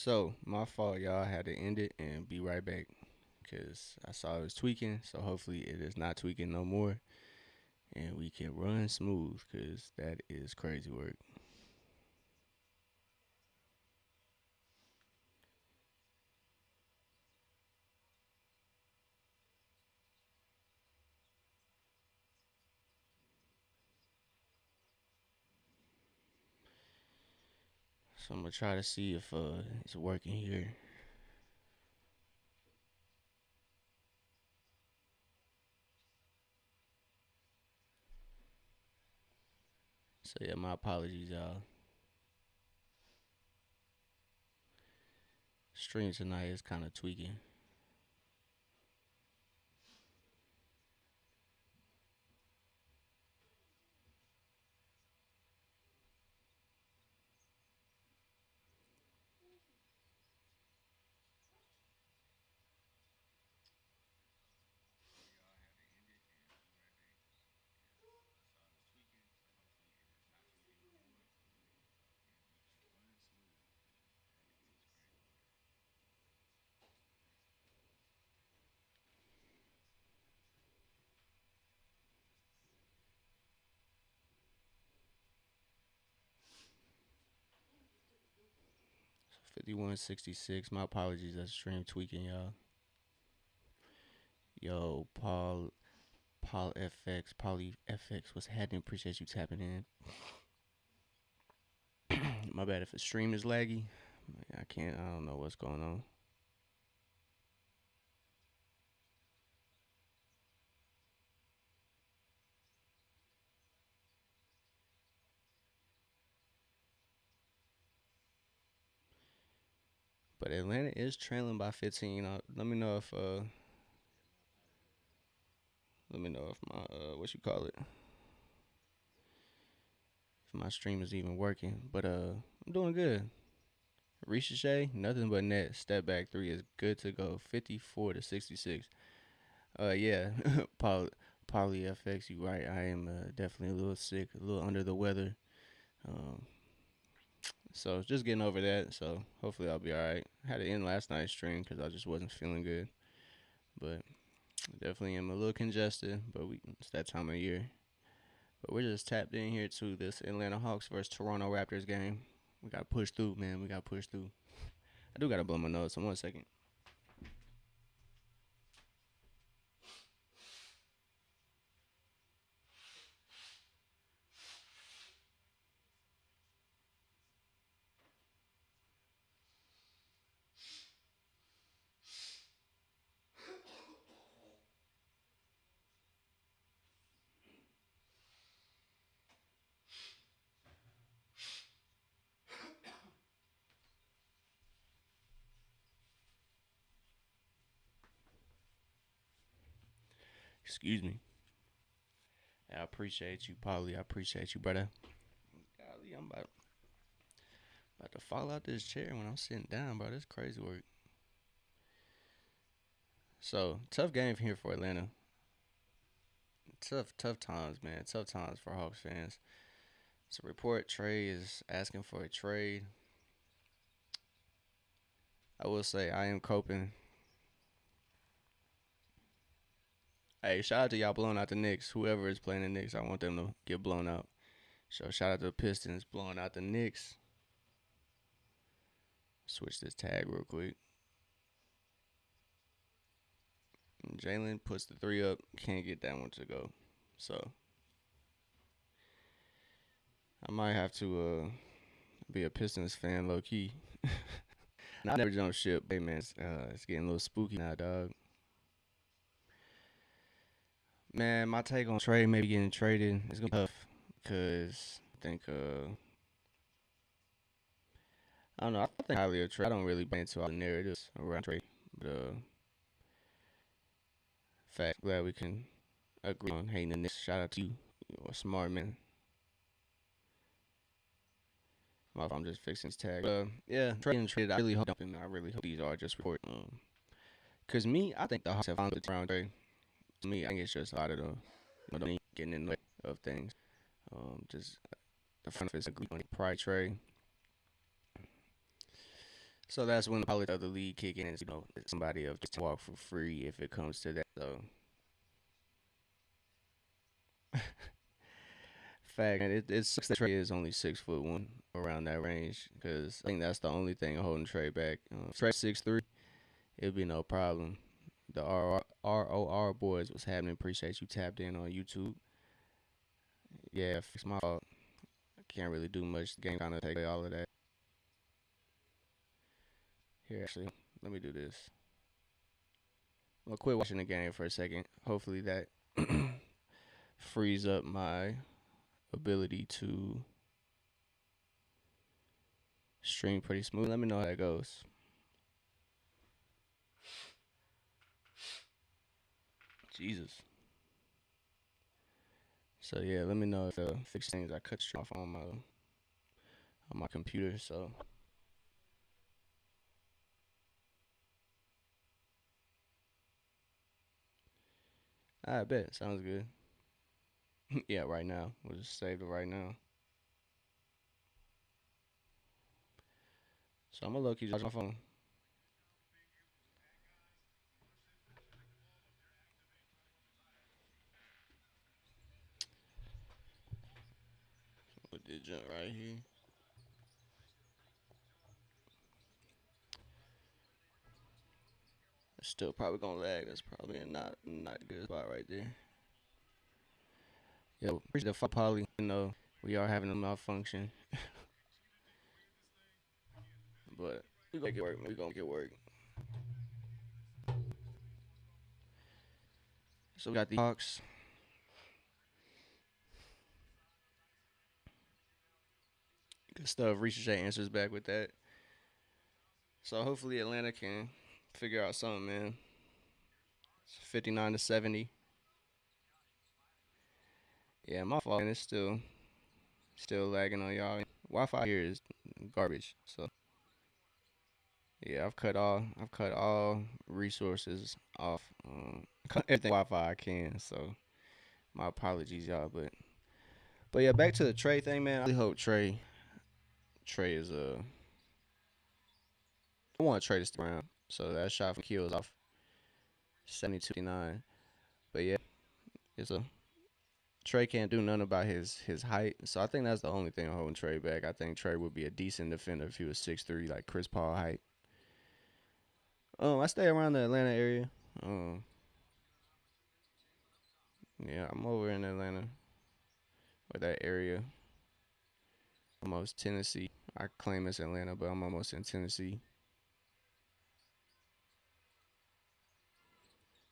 So, my fault, y'all. I had to end it and be right back because I saw it was tweaking. So, hopefully, it is not tweaking no more and we can run smooth because that is crazy work. So, I'm going to try to see if it's working here. So, yeah, my apologies, y'all. Stream tonight is kind of tweaking. So 5166. My apologies. That's stream tweaking, y'all. Yo, Paul FX, Pauly FX, what's happening? Appreciate you tapping in. My bad if the stream is laggy. I can't. I don't know what's going on. But Atlanta is trailing by 15. Let me know if let me know if my what you call it, if my stream is even working. But I'm doing good. Ricochet, nothing but net. Step back three is good to go. 54-66. Yeah, Paul, Pauly FX, you right. I am definitely a little sick, a little under the weather. Um, so just getting over that. So hopefully I'll be all right. I had to end last night's stream because I just wasn't feeling good. But definitely am a little congested. But it's that time of year. But we're just tapped in here to this Atlanta Hawks versus Toronto Raptors game. We got to push through, man. We got to push through. I do got to blow my nose. So 1 second. Excuse me. I appreciate you, Polly. I appreciate you, brother. Golly, I'm about to fall out this chair when I'm sitting down, bro. This crazy work. So tough game here for Atlanta. Tough times, man. Tough times for Hawks fans. So report Trey is asking for a trade. I will say I am coping. Hey, shout out to y'all blowing out the Knicks. Whoever is playing the Knicks, I want them to get blown out. So shout out to the Pistons blowing out the Knicks. Switch this tag real quick. Jalen puts the three up. Can't get that one to go. So I might have to be a Pistons fan low key. I never jump ship. Hey man, it's getting a little spooky now, dog. Man, my take on trade maybe getting traded is gonna be tough because I think I don't know. I think highly of trade. I don't really buy into all the narratives around trade, but fact glad we can agree on hating the Knicks. Shout out to you. You're a smart man. I'm just fixing this tag. Yeah, trading traded. I really hope, and I really hope these are just report. Cause me, I think the Hawks have found the round trade. To me, I think it's just a lot of the getting in the way of things. Just the front office agreed on the price trade. So that's when the politics of the league kick in. Is, somebody else just walk for free if it comes to that. So, fact, and it sucks that Trey is only 6'1" around that range because I think that's the only thing holding Trey back. Trey 6'3", it'd be no problem. The ROR boys was happening. Appreciate you tapped in on YouTube. Yeah, it's my fault. I can't really do much. The game kind of take away all of that. Here, actually, let me do this. I'll quit watching the game for a second. Hopefully that frees up my ability to stream pretty smooth. Let me know how that goes. Jesus. So yeah, let me know if fix things. I cut stream off on my computer. So I bet sounds good. Yeah, right now we'll just save it right now. So I'm gonna low key just watch my phone. Put this junk right here. It's still probably gonna lag. That's probably a not good spot right there. Yeah, appreciate the poly. We are having a malfunction, but we gonna make it work. Man. We gonna make it work. So we got the Hawks. Good stuff. Ricochet answers back with that. So hopefully Atlanta can figure out something, man. It's 59-70. Yeah, my fault. And it's still lagging on y'all. Wi-Fi here is garbage. So yeah, I've cut all resources off. Cut everything Wi-Fi I can. So my apologies, y'all. But yeah, back to the Trey thing, man. I really hope Trey is I want Trey to stick around. So that shot from Kills off 72-59. But yeah, it's a Trey can't do nothing about his height. So I think that's the only thing holding Trey back. I think Trey would be a decent defender if he was 6'3", like Chris Paul height. I stay around the Atlanta area. Um, yeah, I'm over in Atlanta or that area. Almost Tennessee. I claim it's Atlanta, but I'm almost in Tennessee.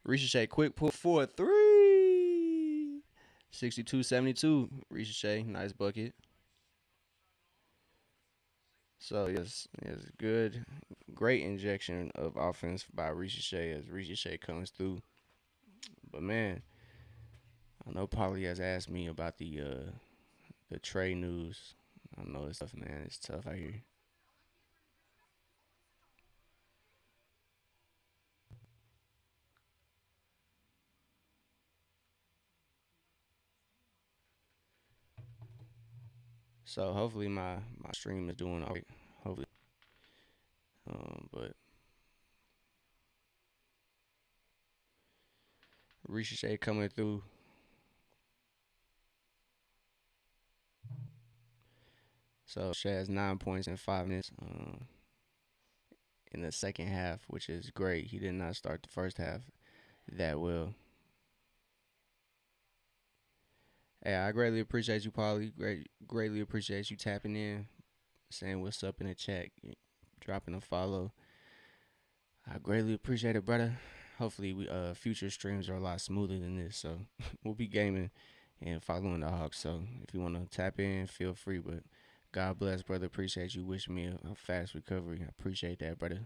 Ricochet quick pull for a three. 62-72. Ricochet, nice bucket. So yes, good, great injection of offense by Ricochet as Ricochet comes through. But man, I know Polly has asked me about the Trey news. I know it's tough, man. It's tough out here. So hopefully my stream is doing all right. Hopefully, but Ricochet coming through. So she has 9 points in 5 minutes in the second half, which is great. He did not start the first half that well. Hey, I greatly appreciate you, Polly. Greatly appreciate you tapping in, saying what's up in the chat, dropping a follow. I greatly appreciate it, brother. Hopefully, we future streams are a lot smoother than this. So we'll be gaming and following the Hawks. So if you want to tap in, feel free. But God bless, brother. Appreciate you wishing me a fast recovery. I appreciate that, brother.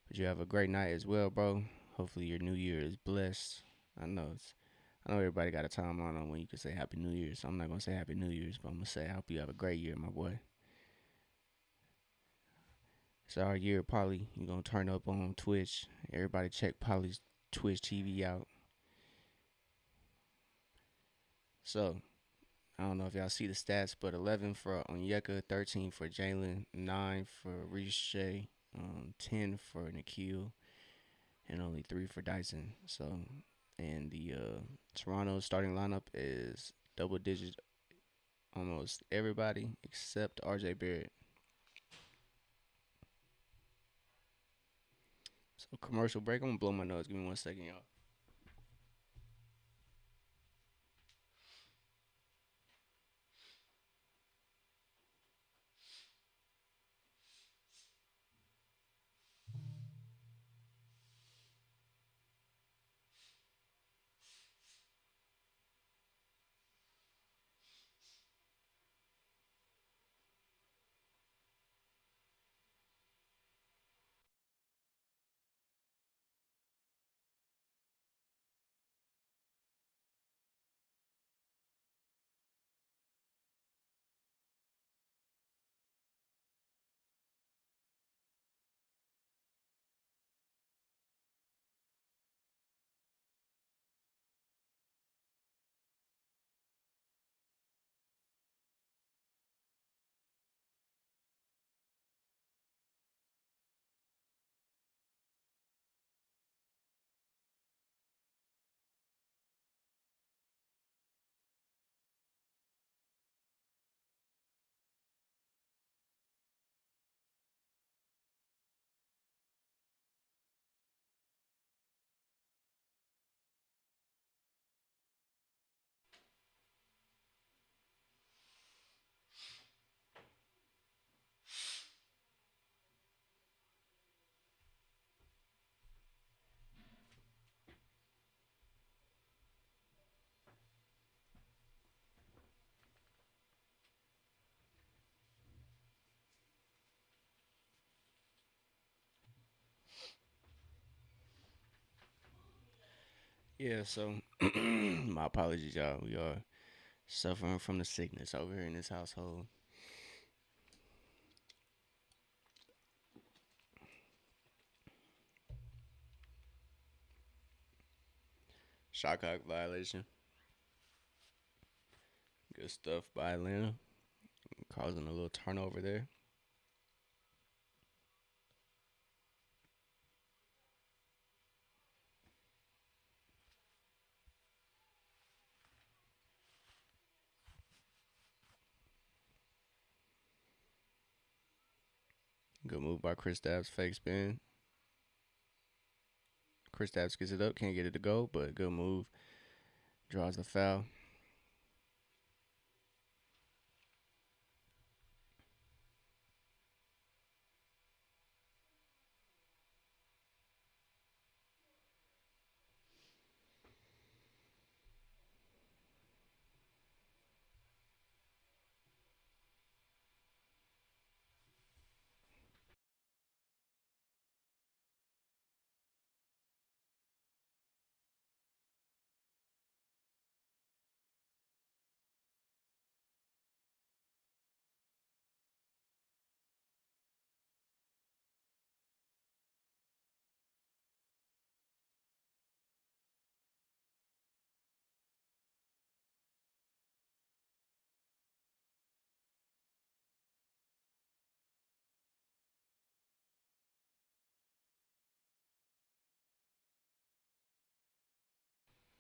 But you have a great night as well, bro. Hopefully your new year is blessed. I know everybody got a timeline on when you can say Happy New Year, so I'm not gonna say Happy New Year's, but I'm gonna say I hope you have a great year, my boy. It's our year, Polly. You gonna turn up on Twitch. Everybody check Polly's Twitch TV out. So I don't know if y'all see the stats, but 11 for Onyeka, 13 for Jalen, 9 for Riche, 10 for Nikhil, and only 3 for Dyson. So, and the Toronto starting lineup is double digit almost everybody except RJ Barrett. So, commercial break. I'm gonna blow my nose. Give me 1 second, y'all. Yeah, so my apologies, y'all. We are suffering from the sickness over here in this household. Shot clock violation. Good stuff by Atlanta, causing a little turnover there. Good move by Chris Stapps, fake spin. Chris Stapps gets it up, can't get it to go, but good move. Draws the foul.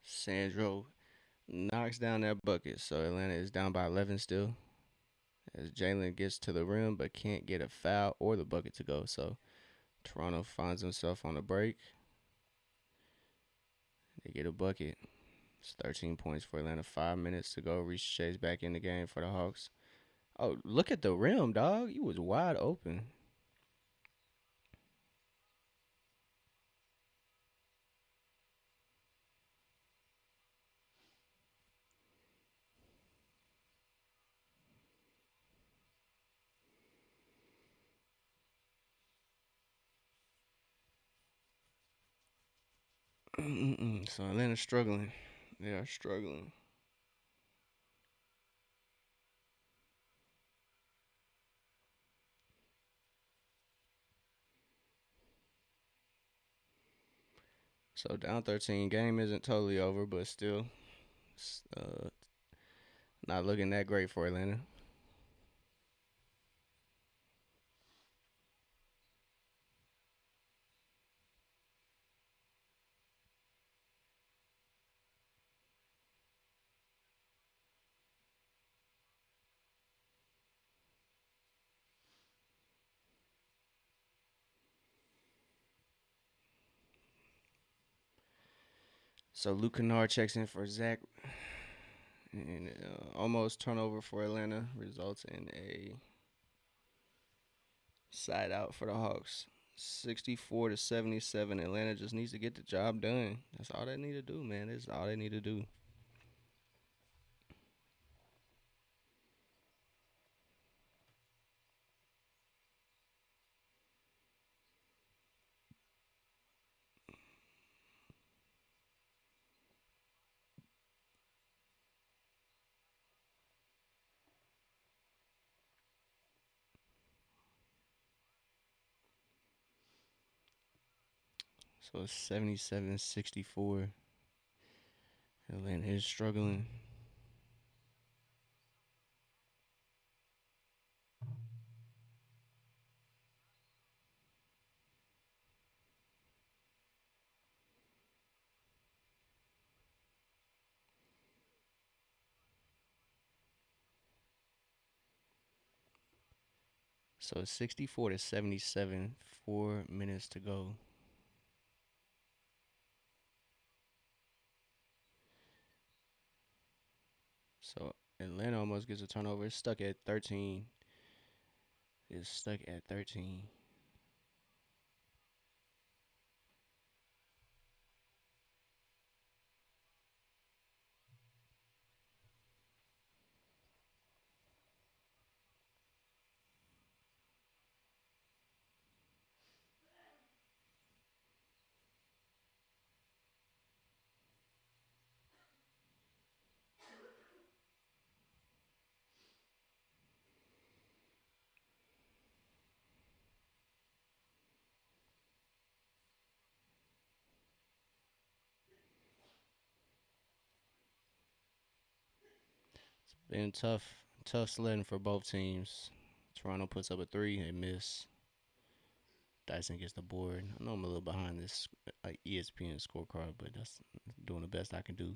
Sandro knocks down that bucket, so Atlanta is down by 11 still. As Jalen gets to the rim but can't get a foul or the bucket to go, so Toronto finds himself on a break. They get a bucket. It's 13 points for Atlanta. 5 minutes to go. Chase back in the game for the Hawks. Oh, look at the rim, dog. He was wide open. So Atlanta's struggling. They are struggling. So down 13, game isn't totally over, but still, not looking that great for Atlanta. So Luke Kennard checks in for Zach, and almost turnover for Atlanta results in a side out for the Hawks. 64-77. Atlanta just needs to get the job done. That's all they need to do, man. That's all they need to do. So it's 77-64. Atlanta is struggling. So it's 64-77. 4 minutes to go. So Atlanta almost gets a turnover. It's stuck at 13. It's stuck at 13. Been tough sledding for both teams. Toronto puts up a three, they miss. Dyson gets the board. I know I'm a little behind this ESPN scorecard, but that's doing the best I can do.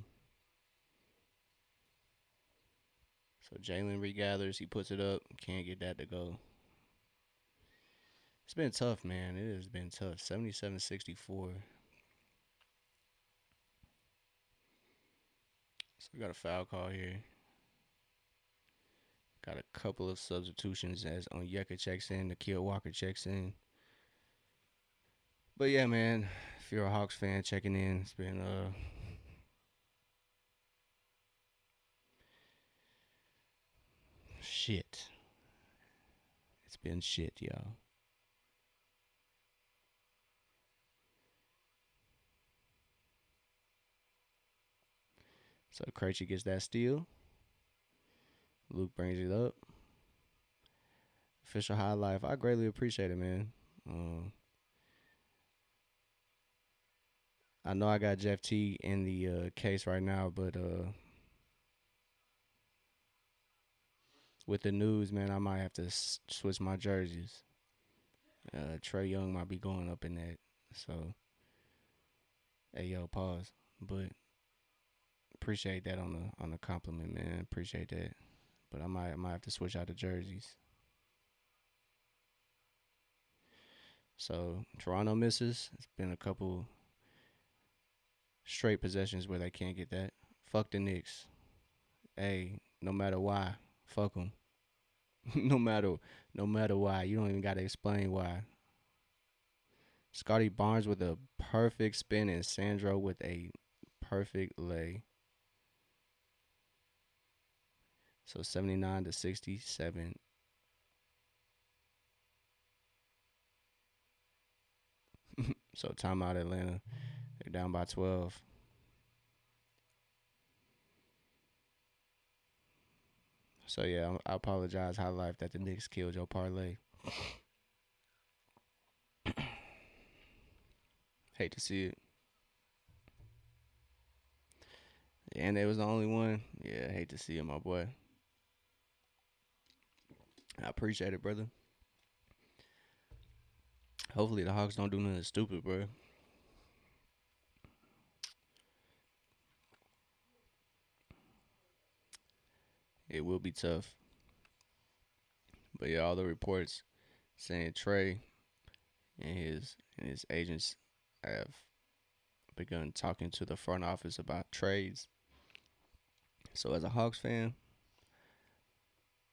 So Jalen regathers, he puts it up, can't get that to go. It's been tough, man. It has been tough. 77-64. So we got a foul call here. Got a couple of substitutions as Onyeka checks in, Nikhil Walker checks in. But yeah, man, if you're a Hawks fan checking in, it's been shit. It's been shit, y'all. So Krejci gets that steal. Luke brings it up. Official highlight. I greatly appreciate it, man. Um, I know I got Jeff T in the case right now, but with the news, man, I might have to switch my jerseys. Trey Young might be going up in that. So, hey, yo, pause. But appreciate that on the compliment, man. Appreciate that. But I might have to switch out the jerseys. So Toronto misses. It's been a couple straight possessions where they can't get that. Fuck the Knicks. Hey, no matter why, fuck them. no matter no matter why, you don't even gotta explain why. Scotty Barnes with a perfect spin and Sandro with a perfect lay. So 79-67. So timeout Atlanta. They're down by 12. So yeah, I apologize, High Life, that the Knicks killed your parlay. Hate to see it. And they was the only one. Yeah, I hate to see it, my boy. I appreciate it, brother. Hopefully the Hawks don't do nothing stupid, bro. It will be tough. But yeah, all the reports saying Trey and his agents have begun talking to the front office about trades. So as a Hawks fan,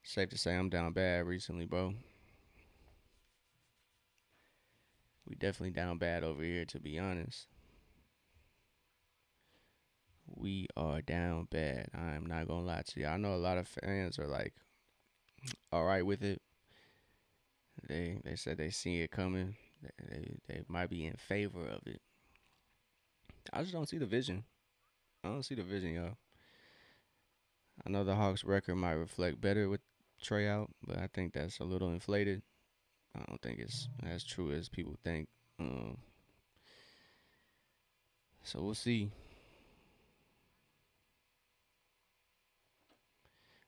safe to say I'm down bad recently, bro. We definitely down bad over here, to be honest. We are down bad. I am not gonna lie to you. I know a lot of fans are like all right with it. They said they see it coming. They might be in favor of it. I just don't see the vision. I don't see the vision, y'all. I know the Hawks' record might reflect better with Trey out, but I think that's a little inflated. I don't think it's as true as people think. Um, so we'll see.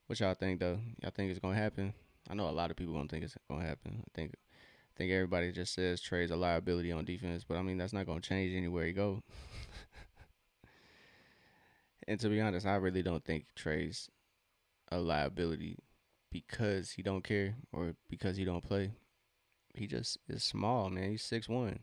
What y'all think though? Y'all think it's gonna happen? I know a lot of people gonna think it's gonna happen. I think everybody just says Trey's a liability on defense, but I mean that's not gonna change anywhere he go. And to be honest, I really don't think Trey's a liability because he don't care or because he don't play. He just is small, man. He's 6'1".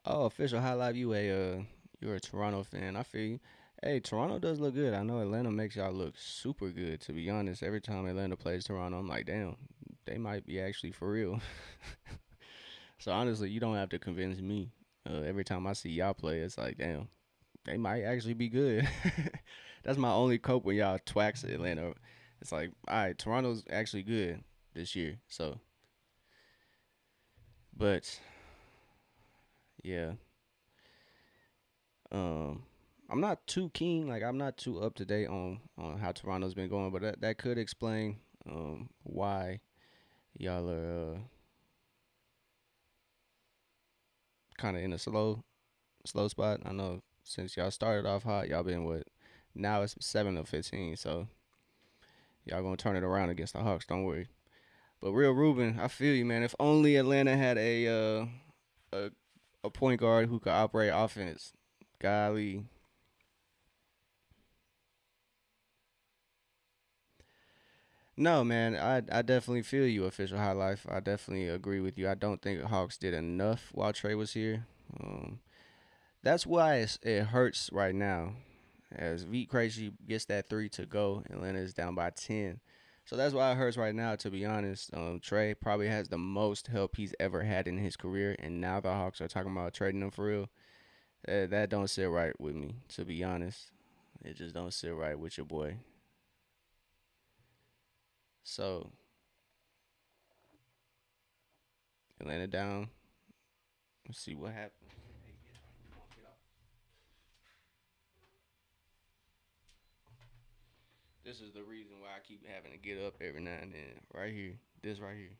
Oh, official highlight. You're a Toronto fan. I feel you. Hey, Toronto does look good. I know Atlanta makes y'all look super good. To be honest, every time Atlanta plays Toronto, I'm like, damn, they might be actually for real. So honestly, you don't have to convince me. Every time I see y'all play, it's like, damn, they might actually be good. That's my only cope when y'all twacks Atlanta. It's like, all right, Toronto's actually good this year. So, but yeah, um, I'm not too keen. Like, I'm not too up to date on how Toronto's been going, but that could explain why y'all are kind of in a slow spot. I know since y'all started off hot, y'all been what? Now it's 7 of 15, so y'all gonna turn it around against the Hawks. Don't worry. But real Ruben, I feel you, man. If only Atlanta had a a point guard who could operate offense. Golly. No, man, I definitely feel you, official high life. I definitely agree with you. I don't think Hawks did enough while Trey was here. Um, that's why it hurts right now. As Vite Crazy gets that three to go, Atlanta is down by 10. So that's why it hurts right now, to be honest. Trey probably has the most help he's ever had in his career, and now the Hawks are talking about trading him for real. That don't sit right with me, to be honest. It just don't sit right with your boy. So Atlanta down. Let's see what happens. This is the reason why I keep having to get up every now and then. Right here. This right here.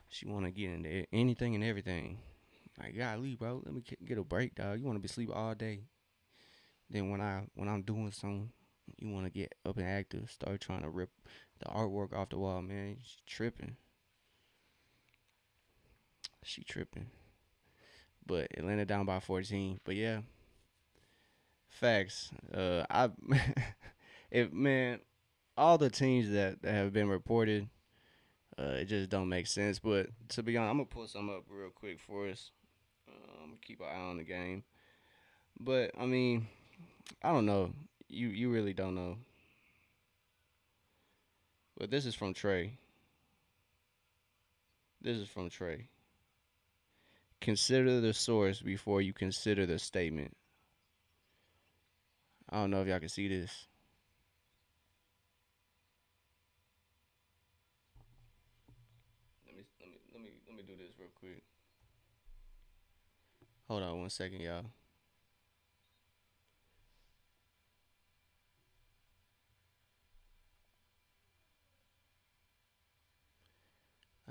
She want to get into anything and everything. Like, golly, bro, let me get a break, dog. You want to be asleep all day. Then when I'm doing something, you want to get up and active. Start trying to rip the artwork off the wall, man. She tripping. She tripping. But Atlanta down by 14. But yeah, facts. I if man, all the teams that have been reported, it just don't make sense. But to be honest, I'm gonna pull some up real quick for us. Keep an eye on the game. But I mean, I don't know. You really don't know. But this is from Trey. This is from Trey. Consider the source before you consider the statement. I don't know if y'all can see this. Let me do this real quick. Hold on 1 second, y'all.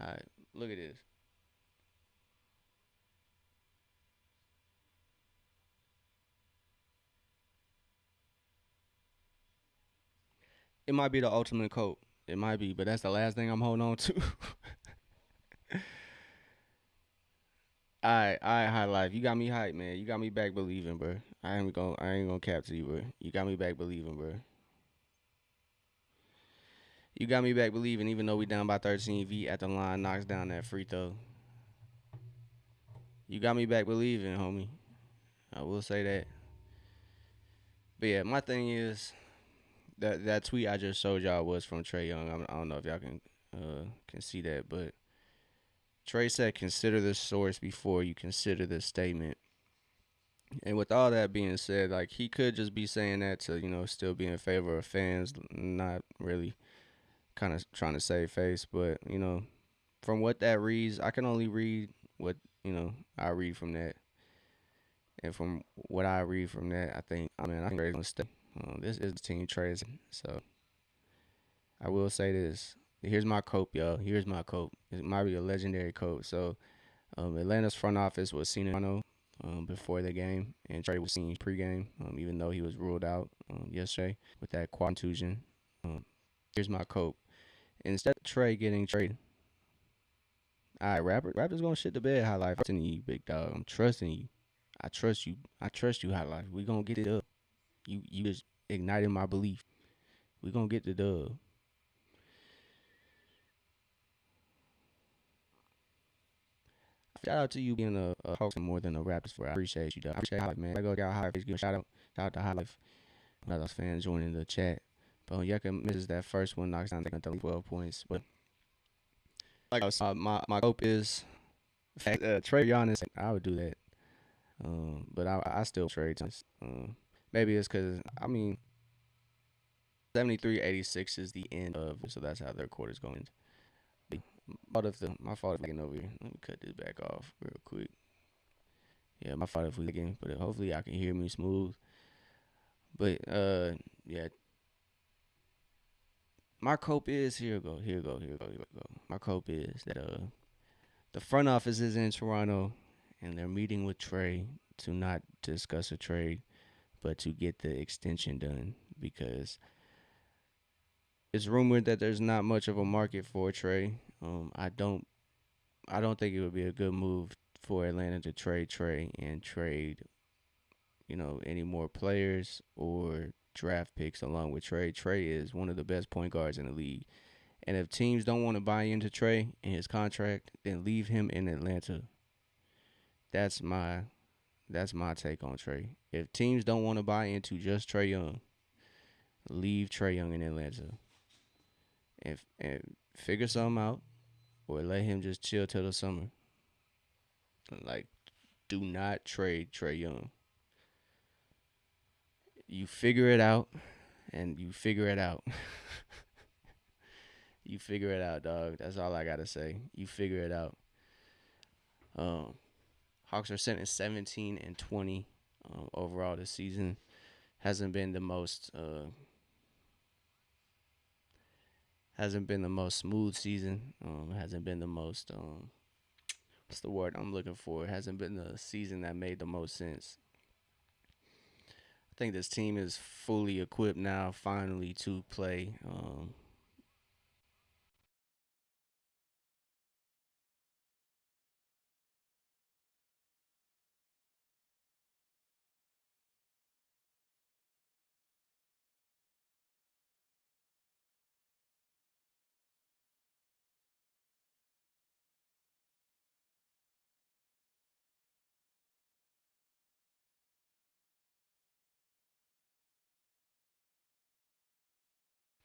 All right, look at this. It might be the ultimate quote. It might be, but that's the last thing I'm holding on to. Alright, high life. You got me hype, man. You got me back believing, bro. I ain't gonna cap to you, bro. You got me back believing, bro. You got me back believing, even though we down by 13. V at the line knocks down that free throw. You got me back believing, homie. I will say that. But yeah, my thing is that tweet I just showed y'all was from Trey Young. I don't know if y'all can see that, but Trey said, "Consider the source before you consider the statement." And with all that being said, like he could just be saying that to still be in favor of fans, not really kind of trying to save face. But from what that reads, I can only read what I read from that, and from what I read from that, I think Trey's gonna stay. This is Team Trey's, so I will say this. Here's my quote, y'all. Here's my quote. It might be a legendary quote. So, Atlanta's front office was seen in Toronto before the game, and Trey was seen pregame, even though he was ruled out yesterday with that quad contusion. Um, here's my quote. Instead of Trey getting traded, all right, Raptors gonna shit the bed. High life, I'm trusting you, big dog. I'm trusting you. I trust you. I trust you, high life. We gonna get it up. You just ignited my belief. We gonna get the dub. Shout out to you being a Hawks more than a Raptors for. I appreciate you, dog. I appreciate High Life, man. I go got High Life. Give a shout out to High Life. Another fans joining the chat. But Yucca misses that first one, knocks down the 12 points. But like I was, my hope is trade Giannis. I would do that. But I still trade Giannis. Maybe it's because 73-86 is the end of it, so that's how their quarter's going. My fault if getting over here. Let me cut this back off real quick. Yeah, my fault if we again, but hopefully y'all can hear me smooth. But yeah, my cope is here. We go. My cope is that the front office is in Toronto, and they're meeting with Trey to not discuss a trade, but to get the extension done because it's rumored that there's not much of a market for Trey. I don't think it would be a good move for Atlanta to trade Trey and trade any more players or draft picks along with Trey. Trey is one of the best point guards in the league. And if teams don't want to buy into Trey and his contract, then leave him in Atlanta. That's my take on Trey. If teams don't want to buy into just Trey Young, leave Trey Young in Atlanta. And figure something out or let him just chill till the summer. Like, do not trade Trey Young. You figure it out and you figure it out. You figure it out, dog. That's all I gotta say. You figure it out. Um, Hawks are sitting at 17-20 overall this season. Hasn't been the most smooth season. Hasn't been the most what's the word I'm looking for? Hasn't been the season that made the most sense. I think this team is fully equipped now, finally, to play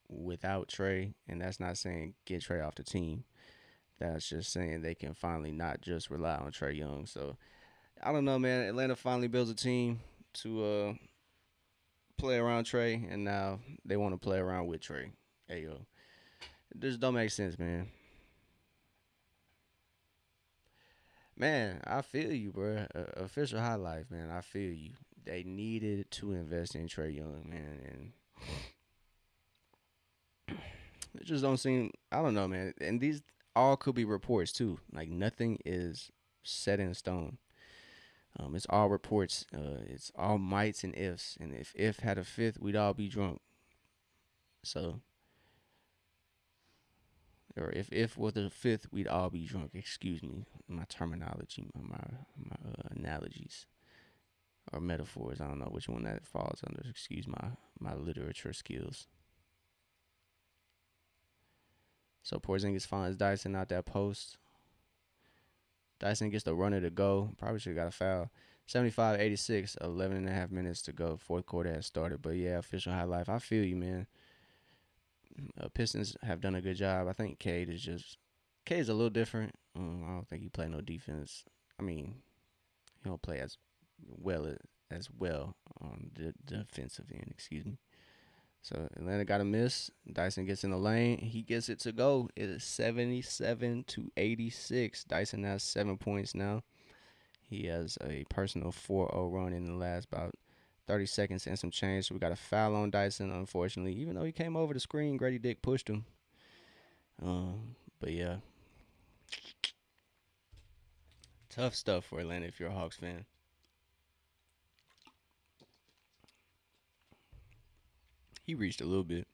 without Trey, and that's not saying get Trey off the team. That's just saying they can finally not just rely on Trey Young. So I don't know, man. Atlanta finally builds a team to play around Trey, and now they want to play around with Trey. Hey yo, it just don't make sense, man. Man, I feel you, bro. Official high life, man. I feel you. They needed to invest in Trey Young, man, and it just don't seem. I don't know, man. And these all could be reports too. Like nothing is set in stone. It's all reports. It's all mights and ifs. And if had a fifth, we'd all be drunk. So or if was the fifth, we'd all be drunk. Excuse me, my terminology, my analogies or metaphors. I don't know which one that falls under. Excuse my literature skills. So Porzingis finds Dyson out that post. Dyson gets the runner to go. Probably should have got a foul. 75-86, 11 and a half minutes to go. Fourth quarter has started. But yeah, official high life. I feel you, man. Pistons have done a good job. I think Cade is a little different. I don't think he play no defense. I mean, he don't play well as well on the defensive end. Excuse me. So Atlanta got a miss. Dyson gets in the lane. He gets it to go. It is 77-86. Dyson has 7 points now. He has a personal 4-0 run in the last about 30 seconds and some change. So we got a foul on Dyson, unfortunately. Even though he came over the screen, Grady Dick pushed him. But yeah, tough stuff for Atlanta if you're a Hawks fan. He reached a little bit.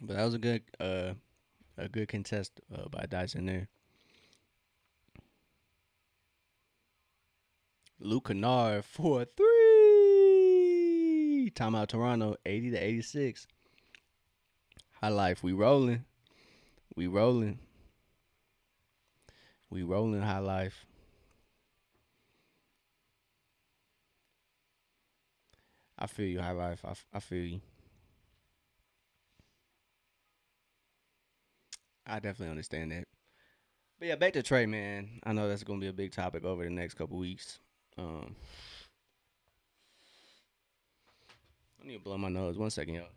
But that was a good contest by Dyson there. Luke Kennard for a three. Timeout Toronto, 80-86. High life, we rolling. We rolling. We rolling high life. I feel you, high life. I feel you. I definitely understand that. But yeah, back to Trey, man. I know that's gonna be a big topic over the next couple weeks. Um, I need to blow my nose. 1 second, y'all.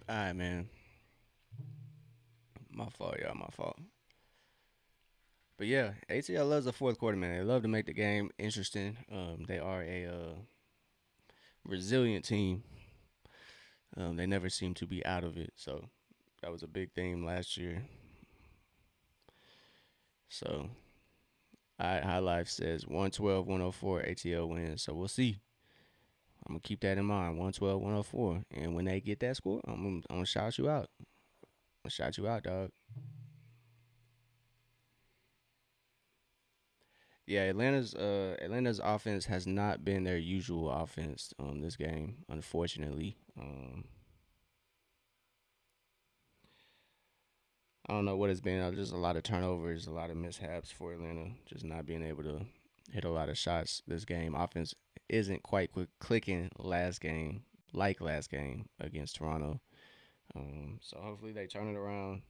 All right, man. My fault, y'all. My fault. But yeah, ATL loves the fourth quarter, man. They love to make the game interesting. They are a resilient team. They never seem to be out of it. So that was a big theme last year. So High Life says 112-104 ATL wins. So we'll see. I'm gonna keep that in mind. 112-104. And when they get that score, I'm gonna shout you out. I'm gonna shout you out, dog. Yeah, Atlanta's offense has not been their usual offense this game, unfortunately. I don't know what it's been. Just a lot of turnovers, a lot of mishaps for Atlanta. Just not being able to hit a lot of shots this game. Offense isn't quite clicking last game against Toronto. So hopefully they turn it around.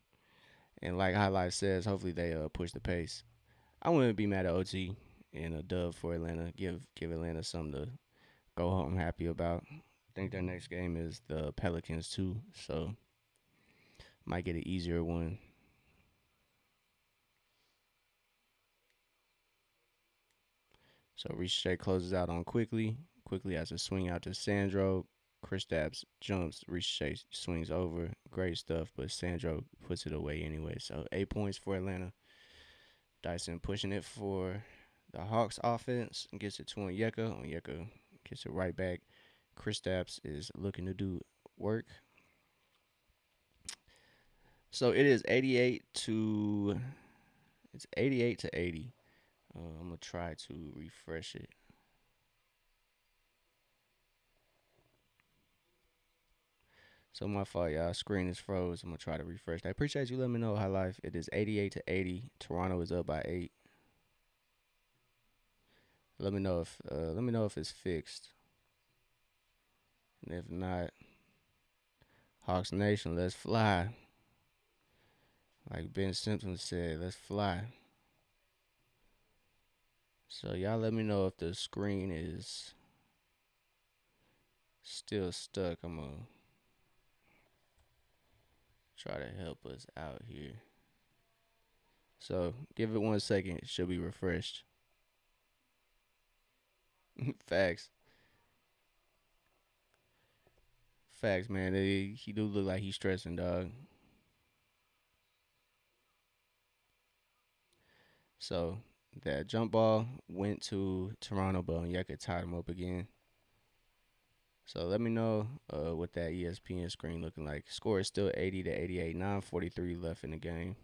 And like Highlight says, hopefully they push the pace. I wouldn't be mad at OT and a dub for Atlanta. Give Atlanta something to go home happy about. I think their next game is the Pelicans too, so might get an easier one. So Ricochet closes out on quickly. Quickly has a swing out to Sandro. Kristaps jumps. Ricochet swings over. Great stuff, but Sandro puts it away anyway. So 8 points for Atlanta. Dyson pushing it for the Hawks offense. Gets it to Onyeka. Onyeka gets it right back. Kristaps is looking to do work. So it is 88 to It's 88 to 80. I'm gonna try to refresh it. So my fault, y'all. Screen is froze. I'm gonna try to refresh. I appreciate you letting me know High Life. It is 88 to 80. Toronto is up by 8. Let me know if it's fixed. And if not, Hawks Nation, let's fly. Like Ben Simpson said, let's fly. So y'all let me know if the screen is still stuck. I'm gonna try to help us out here. So give it 1 second. It should be refreshed. Facts. Facts, man. He do look like he's stressing, dog. So that jump ball went to Toronto, but Onyeka tied him up again. So let me know what that ESPN screen looking like. Score is still 80 to 88. 9:43 left in the game.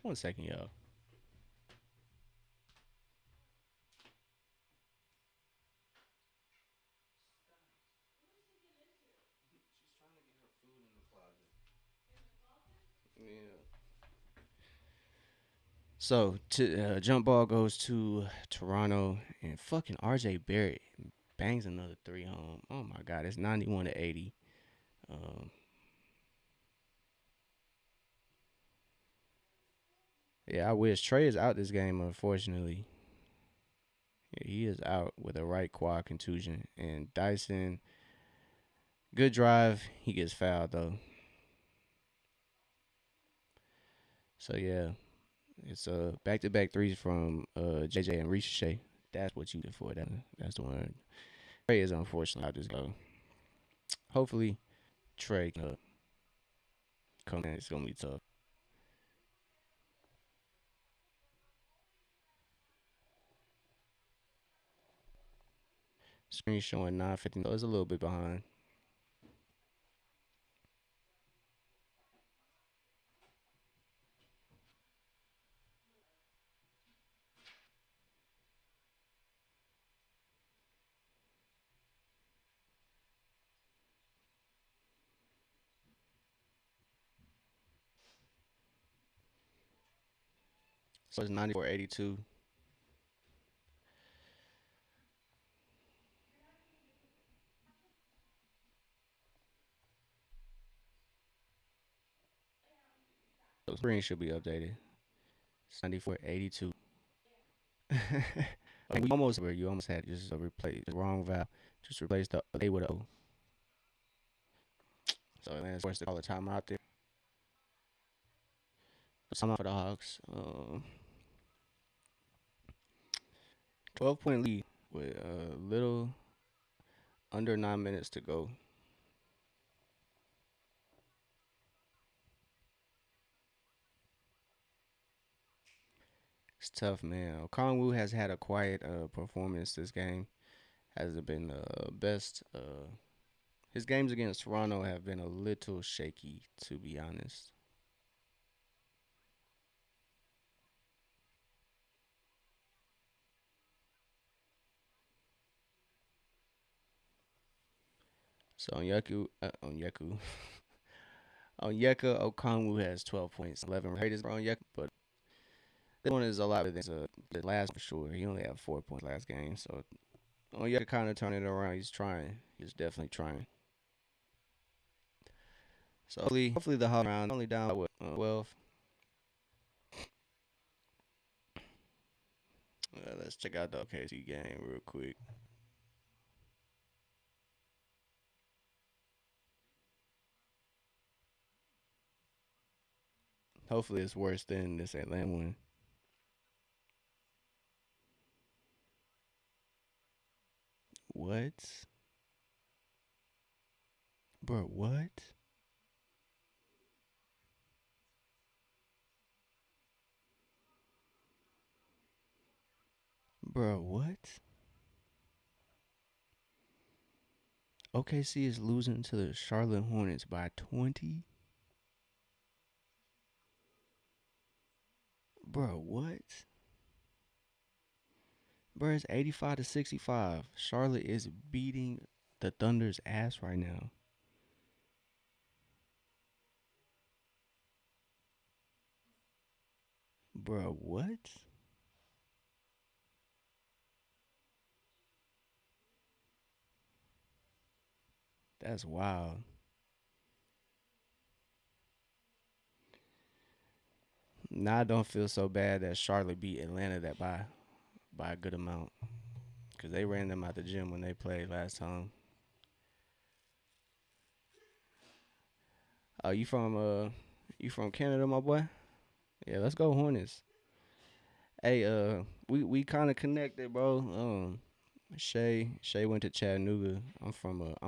1 second, y'all. She's trying to get her food in the closet. Yeah. So jump ball goes to Toronto, and fucking RJ Barrett bangs another three home. Oh my god, it's 91 to 80. Um, yeah, I wish Trey is out this game. Unfortunately, yeah, he is out with a right quad contusion. And Dyson, good drive. He gets fouled though. So yeah, it's back to back threes from JJ and Ricochet. That's what you did for that. That's the one. Trey is unfortunately out this go. Hopefully Trey can come in. It's gonna be tough. Screen showing 9:50. So it's a little bit behind. So it's 94-82. So screen should be updated. It's 94-82. Like we almost where you almost had just a replace the wrong valve. Just replace the A with a O. So Atlanta's forced to call a timeout there. Timeout for the Hawks. 12-point lead with a little under 9 minutes to go. It's tough, man. Kongwu has had a quiet performance this game. Hasn't been the best. His games against Toronto have been a little shaky, to be honest. So Onyeka Okongwu has 12 points, 11 ratings for Onyeka, but this one is a lot better than the last for sure. He only had 4 points last game, so Onyeka kind of turning it around. He's trying. He's definitely trying. So hopefully the whole round only down by what 12. Let's check out the OKC game real quick. Hopefully it's worse than this Atlanta one. What, bro? What, bro? What? OKC is losing to the Charlotte Hornets by 20. Bro, what? Bro, it's 85 to 65. Charlotte is beating the Thunder's ass right now. Bro, what? That's wild. Now I don't feel so bad that Charlotte beat Atlanta that by a good amount because they ran them out the gym when they played last time. Oh, you from Canada, my boy? Yeah, let's go Hornets. Hey, we kind of connected, bro. Shay went to Chattanooga. I'm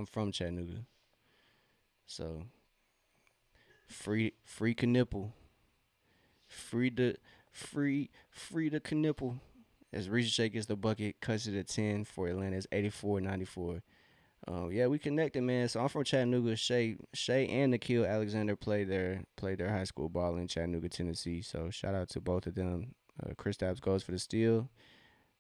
from Chattanooga, so free Knipple, free the free the Knipple. As Reese Shay gets the bucket, cuts it at 10 for Atlanta. It's 84-94. Yeah, we connected, man. So I'm from Chattanooga. Shay and Nikhil Alexander played their high school ball in Chattanooga, Tennessee. So shout out to both of them. Chris Stapps goes for the steal.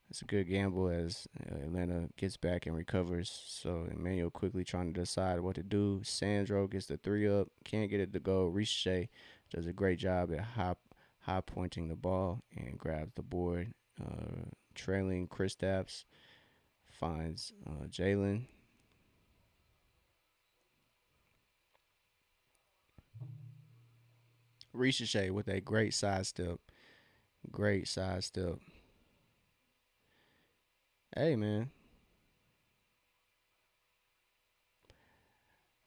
It's a good gamble as Atlanta gets back and recovers. So Emmanuel quickly trying to decide what to do. Sandro gets the three up, can't get it to go. Riche does a great job at high pointing the ball and grabs the board. Trailing Chris Stapps finds Jalen. Riche with a great side step. Great side step. Hey man,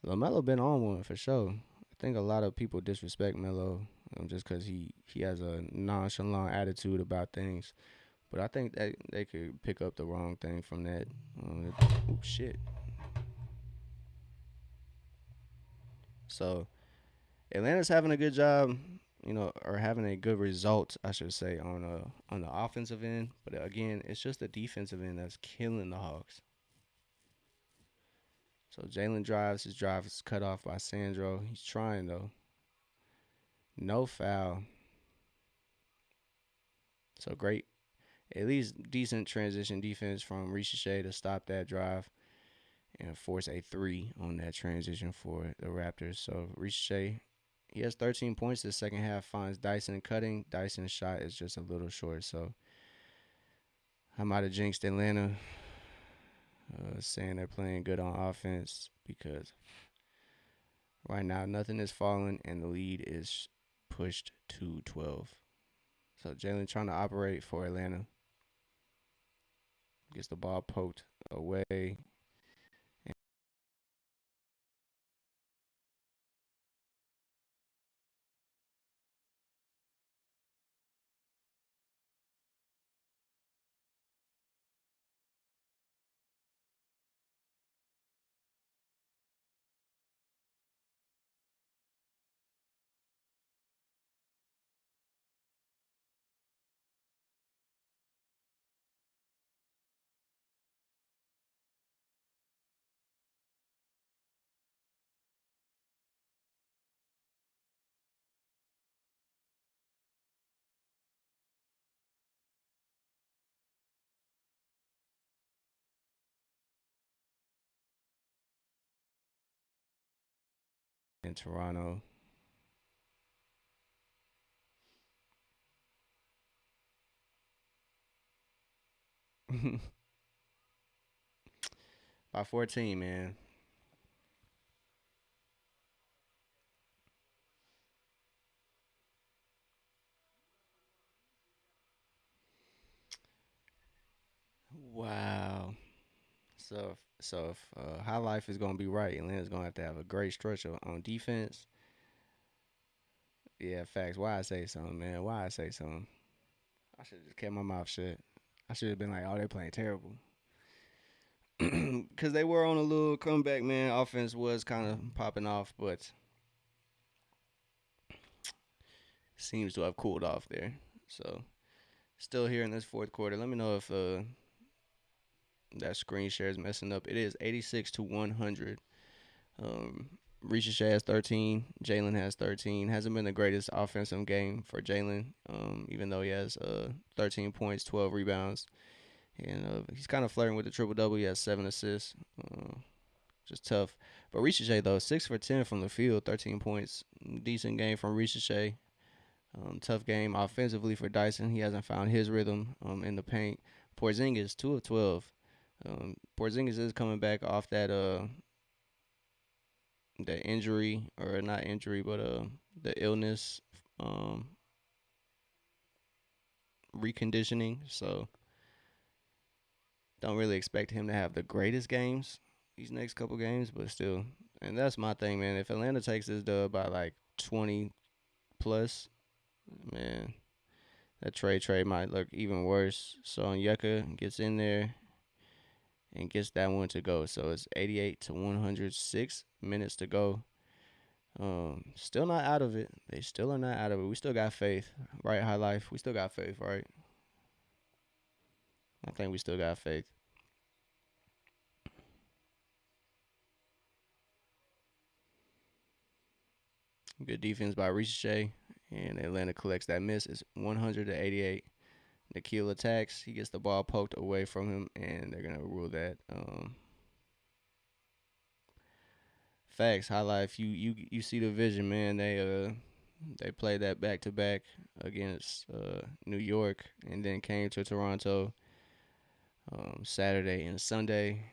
LaMelo been on one for sure. I think a lot of people disrespect Melo just because he has a nonchalant attitude about things. But I think that they could pick up the wrong thing from that. Oh shit! So Atlanta's having a good job, or having a good result, I should say, on the offensive end. But again, it's just the defensive end that's killing the Hawks. So Jalen drives. His drive is cut off by Sandro. He's trying though. No foul. So great, at least decent transition defense from Richiche to stop that drive and force a three on that transition for the Raptors. So Richiche, he has 13 points. The second half finds Dyson cutting. Dyson's shot is just a little short. So I might have jinxed Atlanta, saying they're playing good on offense because right now nothing is falling and the lead is pushed to 12. So Jalen trying to operate for Atlanta. Gets the ball poked away. In Toronto. By 14, man. Wow. So if High Life is gonna be right, Atlanta's gonna have a great stretch on defense. Yeah, facts. Why I say something, man? Why I say something? I should have just kept my mouth shut. I should have been like, "Oh, they playing terrible," because they were on a little comeback, man. Offense was kind of popping off, but seems to have cooled off there. So still here in this fourth quarter. Let me know if that screen share is messing up. It is 86 to 100. Um, Ricochet has 13. Jalen has 13. Hasn't been the greatest offensive game for Jalen, even though he has 13 points, 12 rebounds. And he's kind of flirting with the triple double. He has 7 assists. Just tough. But Ricochet, though, 6 for 10 from the field, 13 points. Decent game from Ricochet. Tough game offensively for Dyson. He hasn't found his rhythm in the paint. Porzingis, 2 of 12. Porzingis is coming back off that injury, or not injury, but the illness, um, reconditioning. So don't really expect him to have the greatest games these next couple games, but still. And that's my thing, man. If Atlanta takes this dub by like 20 plus, man, that trade might look even worse. So Onyeka gets in there and gets that one to go. So it's 88 to 106 minutes to go. Still not out of it. They still are not out of it. We still got faith, right? High life. We still got faith, right? I think we still got faith. Good defense by Ricochet, and Atlanta collects that miss. It's 100 to 88. Nikhil attacks. He gets the ball poked away from him, and they're gonna rule that. Facts. High life. You see the vision, man. They played that back to back against New York, and then came to Toronto Saturday and Sunday,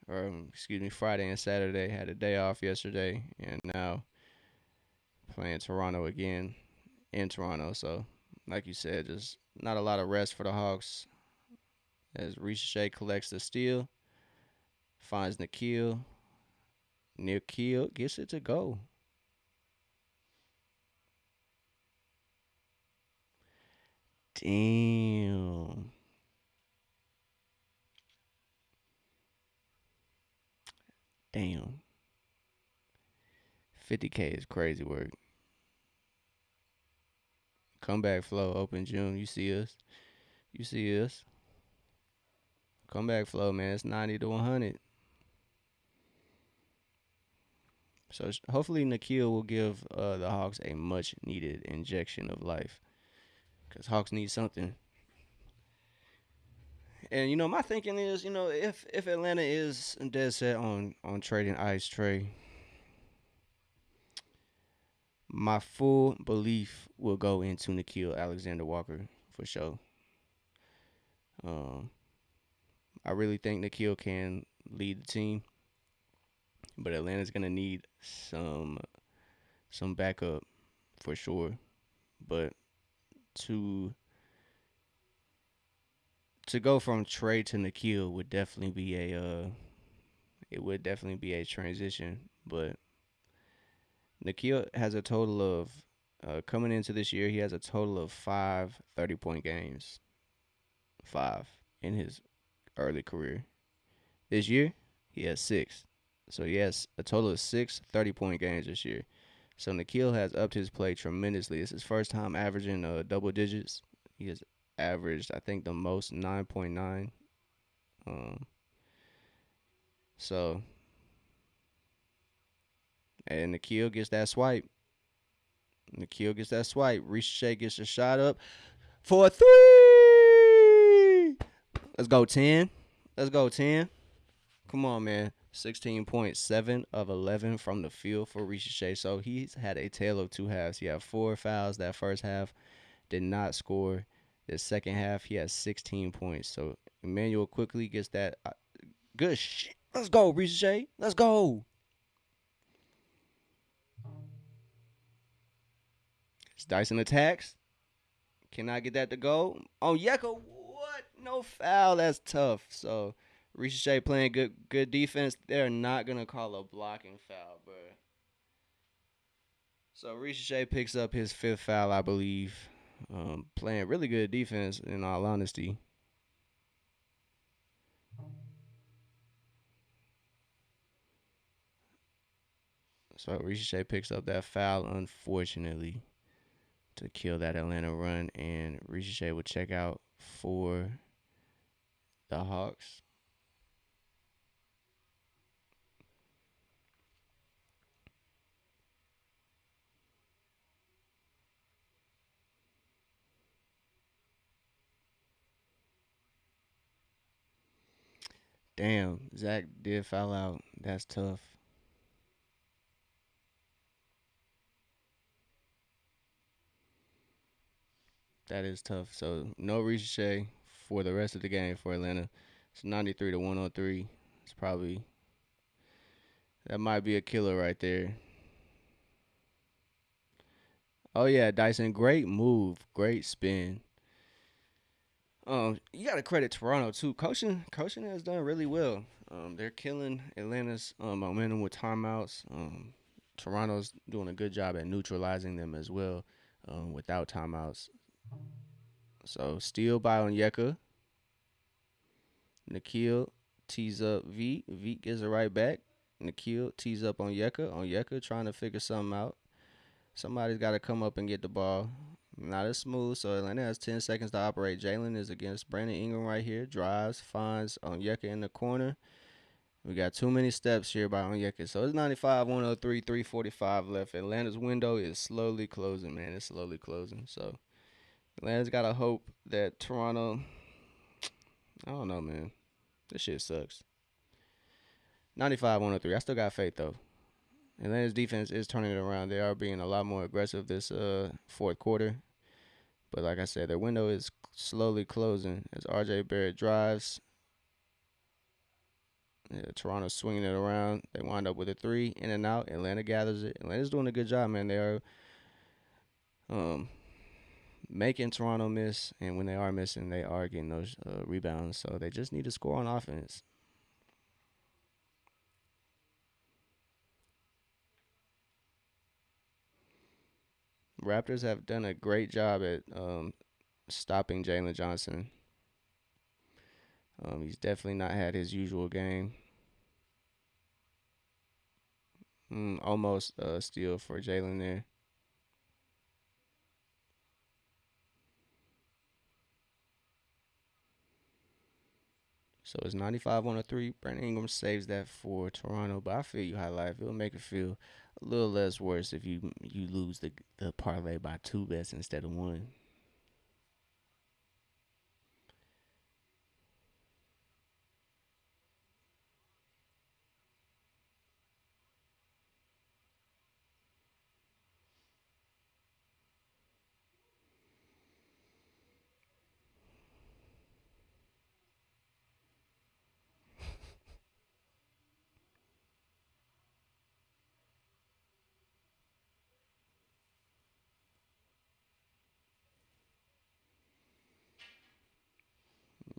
or excuse me, Friday and Saturday. Had a day off yesterday, and now playing Toronto again in Toronto. So, like you said, just not a lot of rest for the Hawks. As Ricochet collects the steal, finds Nikhil. Nikhil gets it to go. Damn. Damn. 50K is crazy work. Comeback flow, open June. You see us. You see us. Comeback flow, man. It's 90 to 100. So hopefully Nikhil will give the Hawks a much needed injection of life. Because Hawks need something. And my thinking is, if Atlanta is dead set on trading Ice Trey, my full belief will go into Nikhil Alexander Walker for sure. Um, I really think Nikhil can lead the team, but Atlanta's gonna need some backup for sure. But to to go from Trey to Nikhil would definitely be a transition. But Nikhil has a total of coming into this year, he has a total of 5 30-point games. 5 in his early career. This year, he has 6. So he has a total of 6 30-point games this year. So Nikhil has upped his play tremendously. It's his first time averaging double digits. He has averaged, I think, the most 9.9. Um, so, and Nikhil gets that swipe. Nikhil gets that swipe. Ricochet gets a shot up for a 3. Let's go 10. Let's go 10. Come on, man. 16.7 of 11 from the field for Ricochet. So he's had a tale of two halves. He had 4 fouls that first half, did not score. The second half, he has 16 points. So Emmanuel quickly gets that. Good shit. Let's go, Ricochet. Let's go. It's Dyson attacks. Cannot get that to go. On Yeko, what? No foul. That's tough. So Ricochet playing good defense. They're not gonna call a blocking foul, bro. So Ricochet picks up his 5th foul, I believe. Playing really good defense, in all honesty. So Ricochet picks up that foul, unfortunately, to kill that Atlanta run, and Ricochet would check out for the Hawks. Damn, Zach did foul out. That's tough. That is tough. So no Ricochet for the rest of the game for Atlanta. It's 93 to 103. It's probably that might be a killer right there. Oh yeah, Dyson, great move, great spin. You got to credit Toronto too. Coaching has done really well. They're killing Atlanta's momentum with timeouts. Toronto's doing a good job at neutralizing them as well, without timeouts. So steal by Onyeka. Nikhil tees up V. V gives it right back. Nikhil tees up Onyeka. Onyeka trying to figure something out. Somebody's got to come up and get the ball. Not as smooth, so Atlanta has 10 seconds to operate. Jalen is against Brandon Ingram right here. Drives, finds Onyeka in the corner. We got too many steps here by Onyeka. So it's 95, 103, 3:45 left. Atlanta's window is slowly closing, man. It's slowly closing. So Atlanta's got to hope that Toronto, I don't know, man. This shit sucks. 95, 103. I still got faith, though. Atlanta's defense is turning it around. They are being a lot more aggressive this fourth quarter. But like I said, their window is slowly closing as RJ Barrett drives. Yeah, Toronto's swinging it around. They wind up with a three, in and out. Atlanta gathers it. Atlanta's doing a good job, man. They are um, making Toronto miss, and when they are missing, they are getting those rebounds. So they just need to score on offense. Raptors have done a great job at stopping Jalen Johnson. He's definitely not had his usual game. Almost steal for Jalen there. So it's 95-103. Brandon Ingram saves that for Toronto, but I feel you, High Life. It'll make it feel a little less worse if you lose the parlay by two bets instead of one.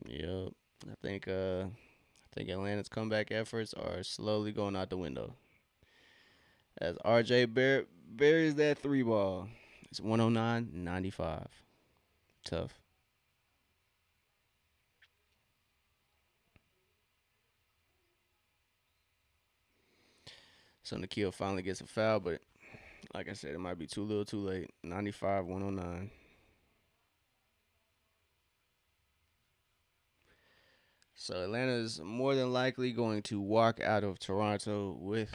Yep. I think Atlanta's comeback efforts are slowly going out the window. As RJ Barrett buries that three ball. It's 109-95. Tough. So Nikhil finally gets a foul, but like I said, it might be too little too late. 95-109. So Atlanta is more than likely going to walk out of Toronto with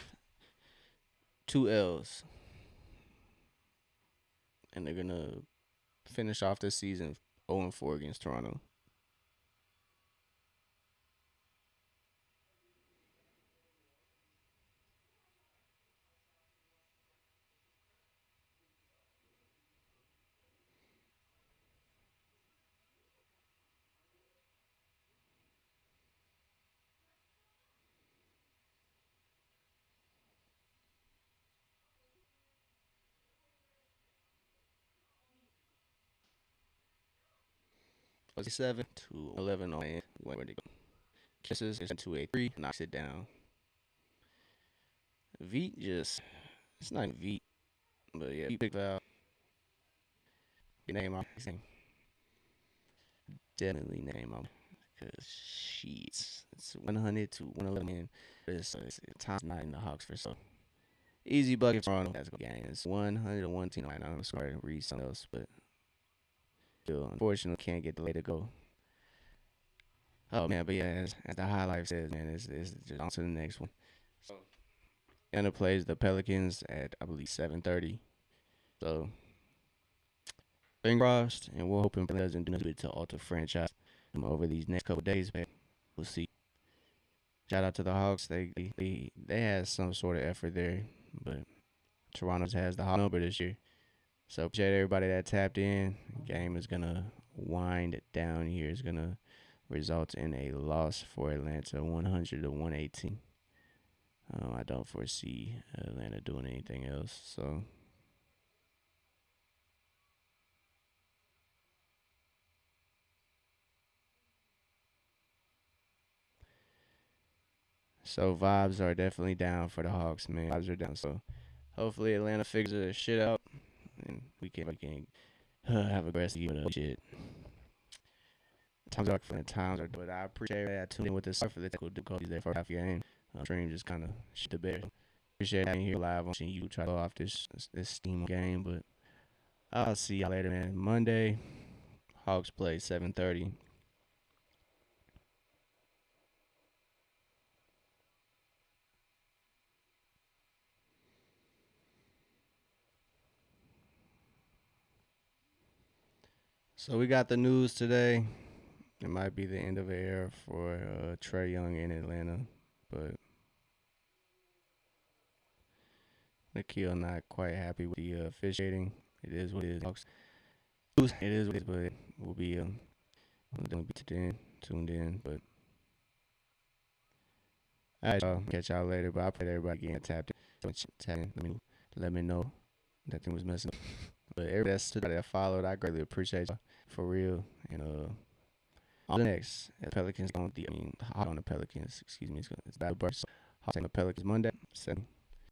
two L's, and they're gonna finish off this season 0-4 against Toronto. Was 7-11 on it. Where they go? Kisses into a three, knocks it down. Veet just, it's not Veet, but yeah, he picked out name off his name. Definitely name off because it's 100 to 111. It's time's not in the Hawks for so. Easy bucket for Toronto. That's a game. It's 100 to 1 team. Right now, I'm sorry to read something else, but still, unfortunately, can't get the way to go. Oh man, but yeah, as the highlight says, man, it's just on to the next one. So, Anna plays the Pelicans at I believe 7:30. So, fingers crossed, and we're hoping it doesn't do it to alter franchise over these next couple days. But we'll see. Shout out to the Hawks. They had some sort of effort there, but Toronto has the hot number this year. So appreciate everybody that tapped in. Game is gonna wind down here. It's gonna result in a loss for Atlanta, 100 to 118. I don't foresee Atlanta doing anything else. So vibes are definitely down for the Hawks, man. Vibes are down. So hopefully Atlanta figures their shit out and we can have a aggressive shit. Times are, but I appreciate that tuning in with this for the technical difficulties there for half your game. Stream just kind of shit the bed. Appreciate having here live on you try to go off this Steam game, but I'll see y'all later, man. Monday, Hawks play 7:30. So we got the news today. It might be the end of the era for Trey Young in Atlanta, but Nikhil not quite happy with the officiating. It is what it is. Hawks. It is what it is, but we'll be tuned in. But alright, y'all. Catch y'all later. But I pray everybody getting tapped in. Let me know that thing was messing up. But everybody that followed, I greatly appreciate y'all for real. And on the next, as Pelicans hot on the Pelicans. Excuse me, it's bad burst. Hot on the Pelicans Monday. 7.